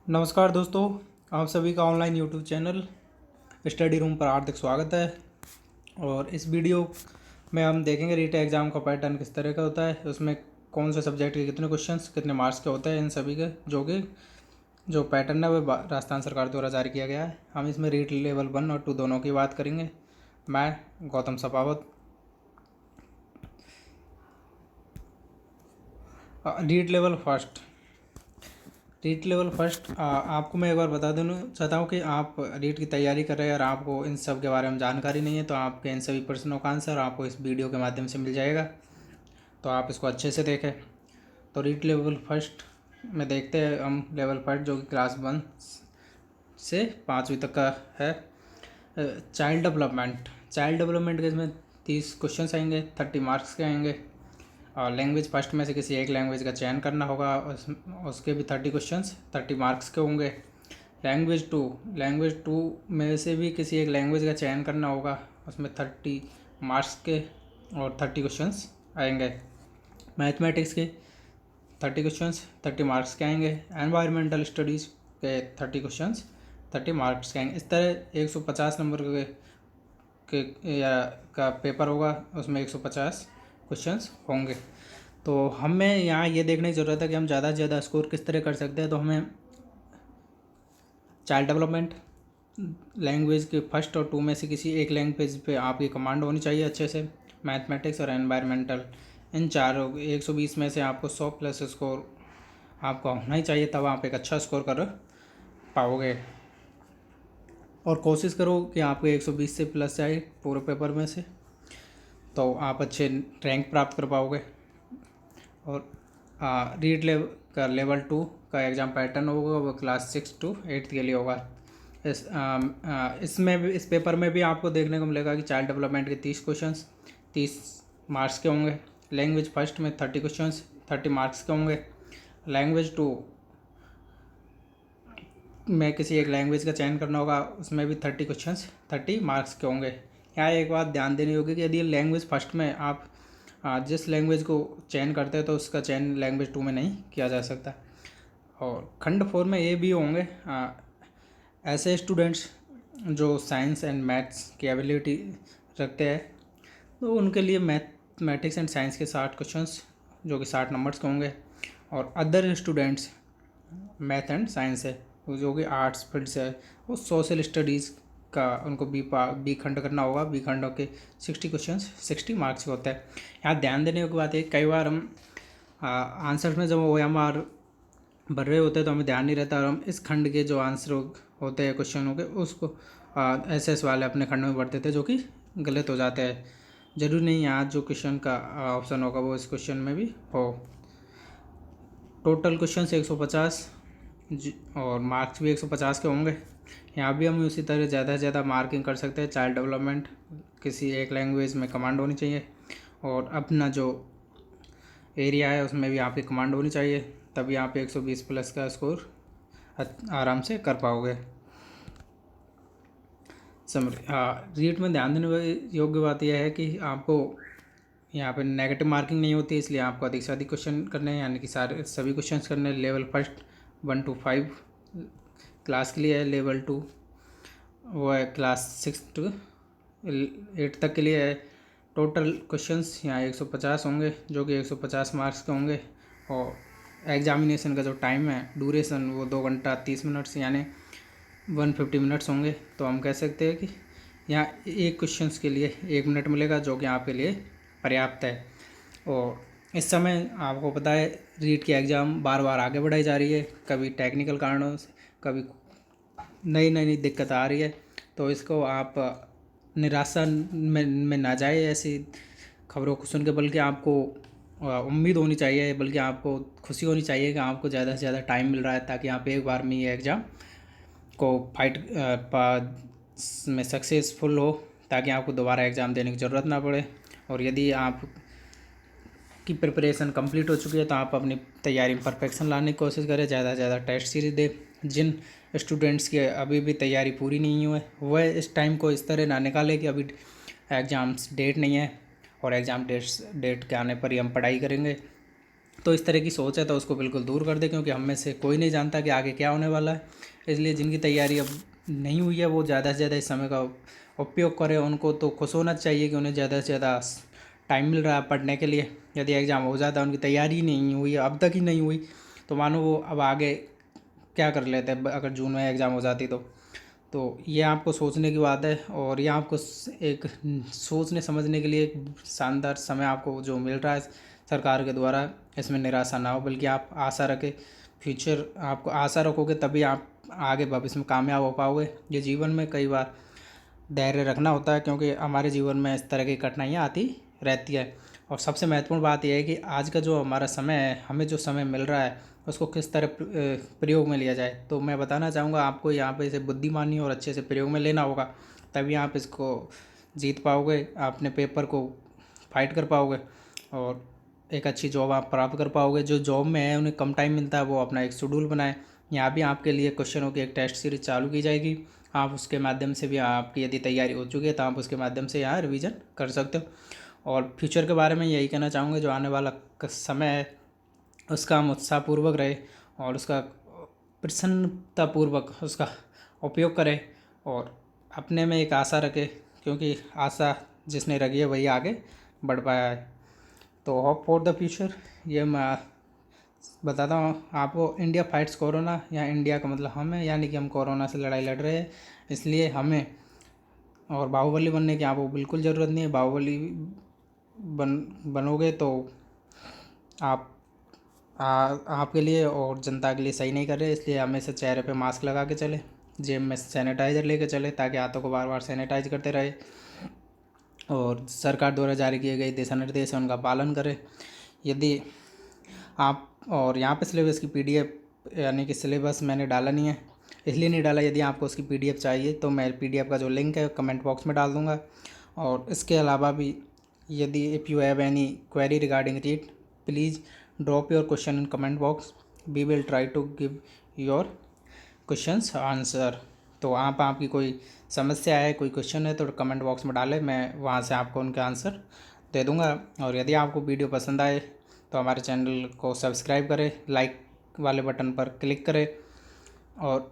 नमस्कार दोस्तों, आप सभी का online YouTube channel study room पर हार्दिक स्वागत है। और इस वीडियो में हम देखेंगे रीट एग्ज़ाम का पैटर्न किस तरह का होता है, उसमें कौन से सब्जेक्ट के कितने क्वेश्चंस कितने मार्क्स के होते हैं, इन सभी के जो पैटर्न है वो राजस्थान सरकार द्वारा जारी किया गया है। हम इसमें रीट लेवल 1 और 2 दोनों की बात करेंगे। मैं गौतम सपावत। रीट लेवल फर्स्ट आपको मैं एक बार बता देना चाहता हूँ कि आप रीट की तैयारी कर रहे हैं और आपको इन सब के बारे में जानकारी नहीं है, तो आपके इन सभी प्रश्नों का आंसर आपको इस वीडियो के माध्यम से मिल जाएगा, तो आप इसको अच्छे से देखें। तो रीट लेवल फर्स्ट में देखते हैं हम लेवल फर्स्ट, जो कि क्लास 1 से 5वीं तक का है। चाइल्ड डेवलपमेंट के इसमें 30 क्वेश्चन आएंगे, 30 मार्क्स के आएंगे। और लैंग्वेज फर्स्ट में से किसी एक लैंग्वेज का चयन करना होगा, उसके भी 30 क्वेश्चंस 30 मार्क्स के होंगे। लैंग्वेज टू में से भी किसी एक लैंग्वेज का चयन करना होगा, उसमें 30 मार्क्स के और 30 क्वेश्चंस आएंगे। मैथमेटिक्स के 30 क्वेश्चंस 30 मार्क्स के आएंगे। एनवायरमेंटल स्टडीज़ के 30 क्वेश्चंस 30 मार्क्स के आएंगे। इस तरह 150 नंबर का पेपर होगा, उसमें 150 क्वेश्चंस होंगे। तो हमें यहाँ ये देखने की ज़रूरत है कि हम ज़्यादा से ज़्यादा स्कोर किस तरह कर सकते हैं। तो हमें चाइल्ड डेवलपमेंट लैंग्वेज के फर्स्ट और 2 में से किसी एक लैंग्वेज पे आपकी कमांड होनी चाहिए अच्छे से। मैथमेटिक्स और एनवायरमेंटल, इन चारों 120 में से आपको 100 प्लस स्कोर आपका होना ही चाहिए, तब आप एक अच्छा स्कोर कर पाओगे। और कोशिश करो कि आपको 120 से प्लस आए पूरे पेपर में से, तो आप अच्छे रैंक प्राप्त कर पाओगे। और रीड लेवल 2 का एग्ज़ाम पैटर्न होगा, वो क्लास 6 to 8 के लिए होगा। इसमें भी, इस पेपर में भी आपको देखने को मिलेगा कि चाइल्ड डेवलपमेंट के 30 क्वेश्चंस 30 मार्क्स के होंगे। लैंग्वेज फर्स्ट में 30 क्वेश्चंस 30 मार्क्स के होंगे। लैंग्वेज 2 में किसी एक लैंग्वेज का चयन करना होगा, उसमें भी 30 क्वेश्चंस 30 मार्क्स के होंगे। यहाँ एक बात ध्यान देनी होगी कि यदि लैंग्वेज फर्स्ट में आप जिस लैंग्वेज को चयन करते हैं, तो उसका चयन लैंग्वेज 2 में नहीं किया जा सकता। और खंड 4 में ये भी होंगे ऐसे स्टूडेंट्स जो साइंस एंड मैथ्स की एबिलिटी रखते हैं, तो उनके लिए मैथमेटिक्स एंड साइंस के 60 क्वेश्चंस जो कि 60 नंबर्स के होंगे। और other students math and science है, जो कि आर्ट्स फील्ड से है, वो सोशल स्टडीज़ का उनको बी खंड करना होगा। बी खंडों के 60 क्वेश्चंस 60 मार्क्स के होता है। यहाँ ध्यान देने की बात है, कई बार हम आंसर्स में जब OMR भर रहे होते हैं तो हमें ध्यान नहीं रहता, और हम इस खंड के जो आंसर होते हैं क्वेश्चनों के, उसको SS वाले अपने खंड में भर देते हैं, जो कि गलत हो जाते हैं। जरूरी नहीं यहाँ जो क्वेश्चन का ऑप्शन होगा वो इस क्वेश्चन में भी हो। टोटल क्वेश्चन 150 और मार्क्स भी 150 के होंगे। यहाँ भी हम उसी तरह ज़्यादा से ज़्यादा मार्किंग कर सकते हैं। चाइल्ड डेवलपमेंट किसी एक लैंग्वेज में कमांड होनी चाहिए, और अपना जो एरिया है उसमें भी आपकी कमांड होनी चाहिए, तभी आप 120 प्लस का स्कोर आराम से कर पाओगे। रीट में ध्यान देने योग्य बात यह है कि आपको यहाँ पे नेगेटिव मार्किंग नहीं होती, इसलिए आपको अधिक से अधिक क्वेश्चन करने हैं, यानी कि सभी क्वेश्चन करने हैं। लेवल फर्स्ट 1 to 5 क्लास के लिए है। लेवल 2 वो है क्लास 6 to 8 तक के लिए है। टोटल क्वेश्चंस यहाँ 150 होंगे, जो कि 150 मार्क्स के होंगे। और एग्जामिनेशन का जो टाइम है, ड्यूरेशन, वो 2 घंटा 30 मिनट्स यानी 150 मिनट्स होंगे। तो हम कह सकते हैं कि यहाँ एक क्वेश्चंस के लिए 1 मिनट मिलेगा, जो कि आपके लिए पर्याप्त है। और इस समय आपको पता है रीट की एग्ज़ाम बार बार आगे बढ़ाई जा रही है, कभी टेक्निकल कारणों से, कभी नई दिक्कत आ रही है। तो इसको आप निराशा में ना जाए ऐसी खबरों को सुन के, बल्कि आपको उम्मीद होनी चाहिए, बल्कि आपको खुशी होनी चाहिए कि आपको ज़्यादा से ज़्यादा टाइम मिल रहा है, ताकि आप एक बार में ये एग्ज़ाम को में सक्सेसफुल हो, ताकि आपको दोबारा एग्ज़ाम देने की ज़रूरत ना पड़े। और यदि आप की प्रिपरेशन कंप्लीट हो चुकी है, तो आप अपनी तैयारी में परफेक्शन लाने की कोशिश करें, ज़्यादा से ज़्यादा टेस्ट सीरीज दें। जिन स्टूडेंट्स की अभी भी तैयारी पूरी नहीं हुई है, वह इस टाइम को इस तरह ना निकाले कि अभी एग्ज़ाम्स डेट नहीं है, और एग्ज़ाम डेट के आने पर ही हम पढ़ाई करेंगे। तो इस तरह की सोच है तो उसको बिल्कुल दूर कर दे, क्योंकि हम में से कोई नहीं जानता कि आगे क्या होने वाला है। इसलिए जिनकी तैयारी अब नहीं हुई है वो ज़्यादा से ज़्यादा इस समय का उपयोग करें। उनको तो खुश होना चाहिए कि उन्हें ज़्यादा से ज़्यादा टाइम मिल रहा है पढ़ने के लिए। यदि एग्ज़ाम हो जाता है, उनकी तैयारी नहीं हुई, अब तक ही नहीं हुई, तो मानो वो अब आगे क्या कर लेते हैं अगर जून में एग्ज़ाम हो जाती तो ये आपको सोचने की बात है। और ये आपको एक सोचने समझने के लिए एक शानदार समय आपको जो मिल रहा है सरकार के द्वारा, इसमें निराशा ना हो, बल्कि आप आशा रखें। फ्यूचर आपको आशा रखोगे तभी आप आगे भविष्य में कामयाब हो पाओगे। ये जीवन में कई बार धैर्य रखना होता है, क्योंकि हमारे जीवन में इस तरह की कठिनाइयाँ आती रहती है। और सबसे महत्वपूर्ण बात यह है कि आज का जो हमारा समय है, हमें जो समय मिल रहा है उसको किस तरह प्रयोग में लिया जाए। तो मैं बताना चाहूँगा आपको यहाँ पे इसे बुद्धिमानी और अच्छे से प्रयोग में लेना होगा, तभी आप इसको जीत पाओगे, अपने पेपर को फाइट कर पाओगे और एक अच्छी जॉब आप प्राप्त कर पाओगे। जो जॉब में है उन्हें कम टाइम मिलता है, वो अपना एक शेड्यूल बनाए। यहाँ भी आपके लिए क्वेश्चनों की एक टेस्ट सीरीज चालू की जाएगी। आप उसके माध्यम से भी, आपकी यदि तैयारी हो चुकी है तो आप उसके माध्यम से यहाँ रिवीजन कर सकते हो। और फ्यूचर के बारे में यही कहना चाहूँगा, जो आने वाला समय है उसका हम उत्साहपूर्वक रहे और उसका प्रसन्नतापूर्वक उसका उपयोग करें और अपने में एक आशा रखें, क्योंकि आशा जिसने रखी है वही आगे बढ़ पाया है। तो होप फॉर द फ्यूचर, ये मैं बताता हूँ आपको। इंडिया फाइट्स कोरोना, या इंडिया का मतलब हम है, यानी कि हम कोरोना से लड़ाई लड़ रहे हैं, इसलिए हमें और बाहुबली बनने की आपको बिल्कुल ज़रूरत नहीं है। बाहुबली बनोगे तो आप आपके लिए और जनता के लिए सही नहीं कर रहे। इसलिए हमेशा चेहरे पे मास्क लगा के चले, जेब में सैनिटाइज़र लेके चले, ताकि हाथों को बार बार सैनिटाइज करते रहे और सरकार द्वारा जारी किए गए दिशा निर्देश है उनका पालन करें। यदि आप, और यहाँ पे सिलेबस की पीडीएफ, यानी कि सिलेबस मैंने डाला नहीं है, इसलिए नहीं डाला। यदि आपको उसकी पीडीएफ चाहिए तो मैं पीडीएफ का जो लिंक है कमेंट बॉक्स में डाल दूँगा। और इसके अलावा भी यदि if you have any query regarding REET, please drop your question in comment box, we will try to give your questions answer. तो आप आपकी कोई समस्या है, कोई क्वेश्चन है, तो कमेंट बॉक्स में डालें, मैं वहाँ से आपको उनके आंसर दे दूँगा। और यदि आपको वीडियो पसंद आए तो हमारे चैनल को सब्सक्राइब करें, लाइक वाले बटन पर क्लिक करें और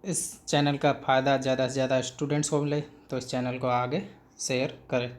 इस चैनल का फ़ायदा ज़्यादा से ज़्यादा स्टूडेंट्स को मिले, तो इस चैनल को आगे शेयर करें।